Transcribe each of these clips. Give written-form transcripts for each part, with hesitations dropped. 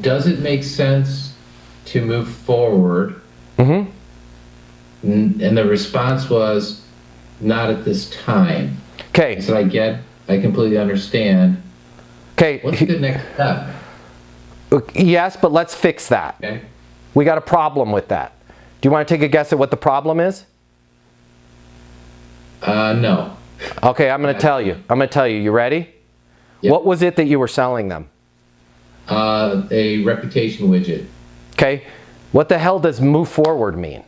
does it make sense to move forward? Mm-hmm. And the response was, not at this time. Okay. So I completely understand. Okay. What's the next step? Yes, but let's fix that. Okay. We got a problem with that. Do you want to take a guess at what the problem is? No. Okay, I'm going to tell you. You ready? Yep. What was it that you were selling them? A reputation widget. Okay. What the hell does move forward mean?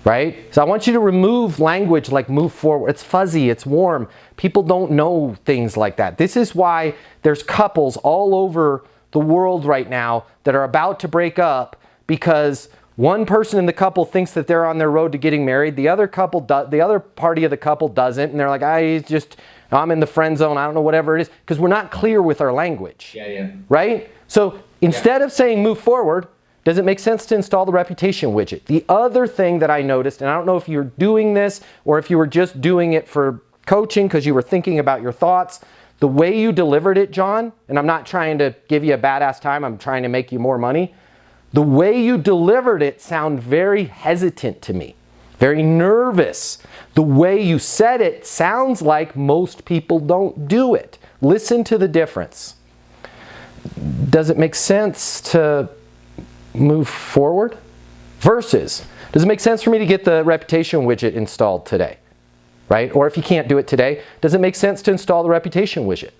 Right? So I want you to remove language like move forward. It's fuzzy, it's warm. People don't know things like that. This is why there's couples all over the world right now that are about to break up because one person in the couple thinks that they're on their road to getting married. The other party of the couple doesn't, and they're like, I'm in the friend zone. I don't know, whatever it is, because we're not clear with our language. Yeah. Right? So instead of saying move forward, does it make sense to install the reputation widget? The other thing that I noticed, and I don't know if you're doing this or if you were just doing it for coaching because you were thinking about your thoughts, the way you delivered it, John, and I'm not trying to give you a badass time, I'm trying to make you more money. The way you delivered it sounded very hesitant to me, very nervous. The way you said it sounds like most people don't do it. Listen to the difference. Does it make sense to move forward? Versus, does it make sense for me to get the reputation widget installed today? Right? Or if you can't do it today, does it make sense to install the reputation widget?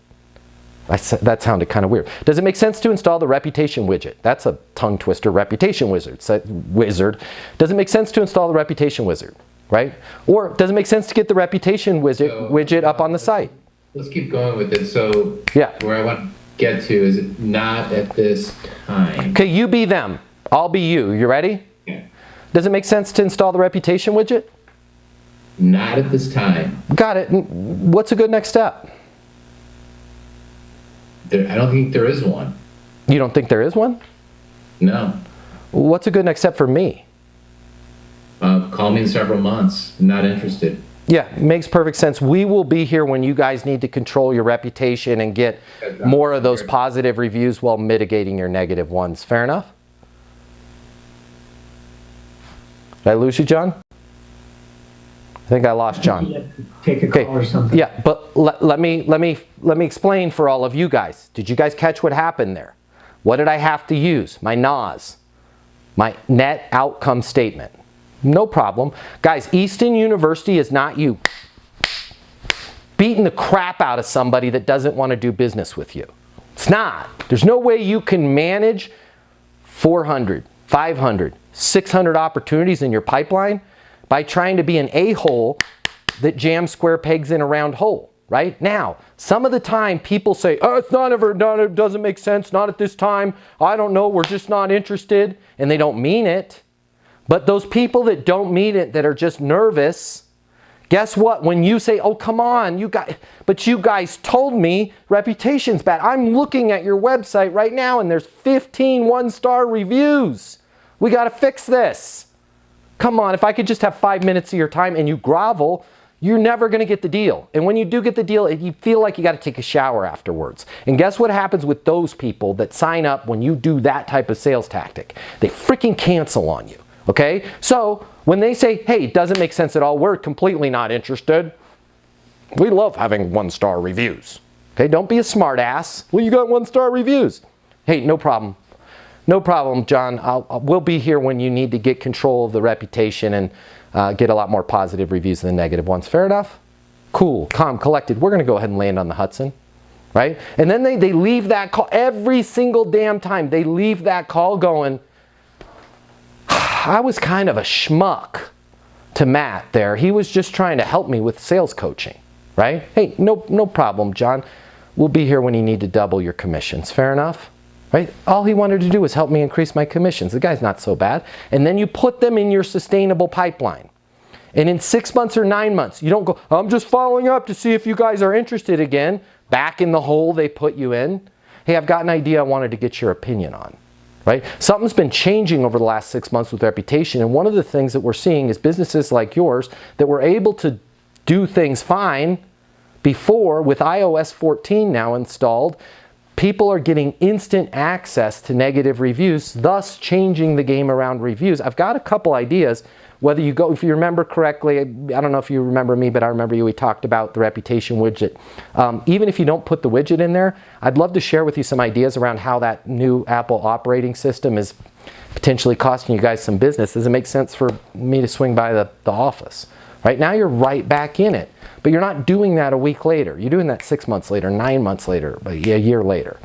That sounded kind of weird. Does it make sense to install the reputation widget? That's a tongue twister, reputation wizard. Does it make sense to install the reputation wizard? Right? Or does it make sense to get the reputation widget up on the site? Let's keep going with it. So yeah. Where I want to get to is not at this time. Okay, you be them. I'll be you. You ready? Yeah. Does it make sense to install the reputation widget? Not at this time. Got it. What's a good next step? I don't think there is one. You don't think there is one? No. What's a good next step for me? Call me in several months. I'm not interested. Yeah, makes perfect sense. We will be here when you guys need to control your reputation and get more of those positive reviews while mitigating your negative ones. Fair enough? Did I lose you, John? I think I lost John. Take a call or something. Yeah, but let me explain for all of you guys. Did you guys catch what happened there? What did I have to use? My NOS, my net outcome statement. No problem. Guys, Easton University is not you beating the crap out of somebody that doesn't want to do business with you. It's not. There's no way you can manage 400, 500, 600 opportunities in your pipeline by trying to be an a-hole that jams square pegs in a round hole, right? Now, some of the time people say, oh, it doesn't make sense, not at this time, I don't know, we're just not interested, and they don't mean it. But those people that don't mean it, that are just nervous, guess what? When you say, oh, come on, you guys told me reputation's bad. I'm looking at your website right now and there's 15 one-star reviews. We got to fix this. Come on, if I could just have 5 minutes of your time and you grovel, you're never going to get the deal. And when you do get the deal, you feel like you got to take a shower afterwards. And guess what happens with those people that sign up when you do that type of sales tactic? They freaking cancel on you. Okay? So when they say, hey, it doesn't make sense at all, we're completely not interested. We love having one-star reviews. Okay? Don't be a smart ass. Well, you got one-star reviews. Hey, no problem. No problem, John. We'll be here when you need to get control of the reputation and get a lot more positive reviews than negative ones. Fair enough? Cool, calm, collected. We're going to go ahead and land on the Hudson. Right? And then they leave that call every single damn time. They leave that call going, I was kind of a schmuck to Matt there. He was just trying to help me with sales coaching, right? Hey, no problem, John. We'll be here when you need to double your commissions. Fair enough? Right? All he wanted to do was help me increase my commissions. The guy's not so bad. And then you put them in your sustainable pipeline. And in 6 months or 9 months, you don't go, I'm just following up to see if you guys are interested again. Back in the hole they put you in. Hey, I've got an idea I wanted to get your opinion on. Right? Something's been changing over the last 6 months with reputation, and one of the things that we're seeing is businesses like yours that were able to do things fine before with iOS 14 now installed. people are getting instant access to negative reviews, thus changing the game around reviews. I've got a couple ideas. Whether you go, if you remember correctly, I don't know if you remember me, but I remember you, we talked about the reputation widget. Even if you don't put the widget in there, I'd love to share with you some ideas around how that new Apple operating system is potentially costing you guys some business. Does it make sense for me to swing by the office? Right now you're right back in it, but you're not doing that a week later. You're doing that 6 months later, 9 months later, but a year later.